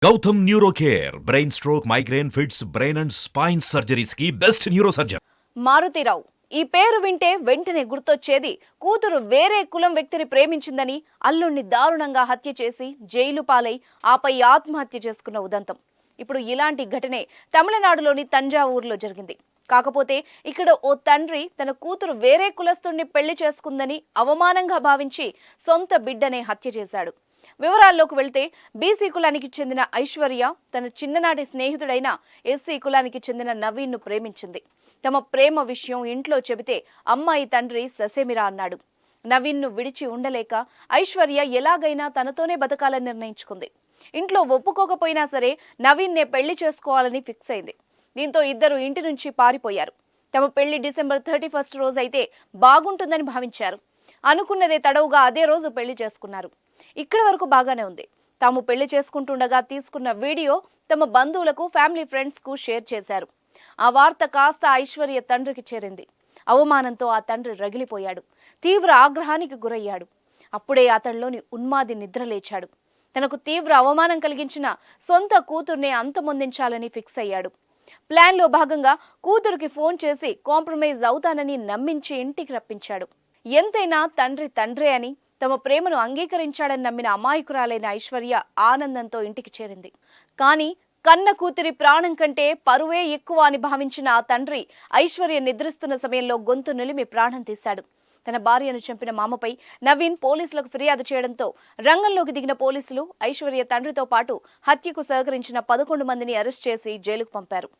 Gautam neuro care brain stroke migraine fits brain and spine surgeries కి best neuro surgeon. Maruthi Rao ఈ పేరు వింటే వెంటనే గుర్తొచ్చేది కూతురు వేరే కులం వ్యక్తిని ప్రేమించిందని అల్లుణ్ణి దారుణంగా హత్య చేసి జైలు పాలై ఆపై ఆత్మహత్య చేసుకున్న ఉదంతం. ఇప్పుడు ఇలాంటి ఘటనే తమిళనాడులోని తంజావూరులో జరిగింది. కాకపోతే ఇక్కడ ఓ తండ్రి తన కూతురు వేరే కులస్తుణ్ణి పెళ్లి చేసుకుందని అవమానంగా భావించి సొంత బిడ్డనే హత్య చేశాడు. వివరాల్లోకి వెళ్తే బీసీ కులానికి చెందిన ఐశ్వర్య తన చిన్ననాటి స్నేహితుడైన ఎస్సీ కులానికి చెందిన నవీన్ను ప్రేమించింది. తమ ప్రేమ విషయం ఇంట్లో చెబితే అమ్మాయి తండ్రి ససేమిరా అన్నాడు. నవీన్ను విడిచి ఉండలేక ఐశ్వర్య ఎలాగైనా తనతోనే బతకాలని నిర్ణయించుకుంది. ఇంట్లో ఒప్పుకోకపోయినా సరే నవీన్నే పెళ్లి చేసుకోవాలని ఫిక్స్ అయింది. దీంతో ఇద్దరు ఇంటి నుంచి పారిపోయారు. తమ పెళ్లి డిసెంబర్ 31 రోజైతే బాగుంటుందని భావించారు. అనుకున్నదే తడవుగా అదే రోజు పెళ్లి చేసుకున్నారు. ఇక్కడి వరకు బాగానే ఉంది. తాము పెళ్లి చేసుకుంటుండగా తీసుకున్న వీడియో తమ బంధువులకు, ఫ్యామిలీ ఫ్రెండ్స్ కు షేర్ చేశారు. ఆ వార్త కాస్త ఐశ్వర్య తండ్రికి చేరింది. అవమానంతో ఆ తండ్రి రగిలిపోయాడు. తీవ్ర ఆగ్రహానికి గురయ్యాడు. అప్పుడే అతడిలోని ఉన్మాది నిద్రలేచాడు. తనకు తీవ్ర అవమానం కలిగించిన సొంత కూతుర్నే అంతమొందించాలని ఫిక్స్ అయ్యాడు. ప్లాన్లో భాగంగా కూతురికి ఫోన్ చేసి కాంప్రమైజ్ అవుతానని నమ్మించి ఇంటికి రప్పించాడు. ఎంతైనా తండ్రి తండ్రే అని, తమ ప్రేమను అంగీకరించాడని నమ్మిన అమాయకురాలైన ఐశ్వర్య ఆనందంతో ఇంటికి చేరింది. కానీ కన్న కూతురి ప్రాణం కంటే పరువే ఎక్కువ అని భావించిన ఆ తండ్రి ఐశ్వర్య నిద్రిస్తున్న సమయంలో గొంతు నిలిమి ప్రాణం తీశాడు. తన భార్యను చంపిన మామపై నవీన్ పోలీసులకు ఫిర్యాదు చేయడంతో రంగంలోకి దిగిన పోలీసులు ఐశ్వర్య తండ్రితో పాటు హత్యకు సహకరించిన 11 మందిని అరెస్ట్ చేసి జైలుకు పంపారు.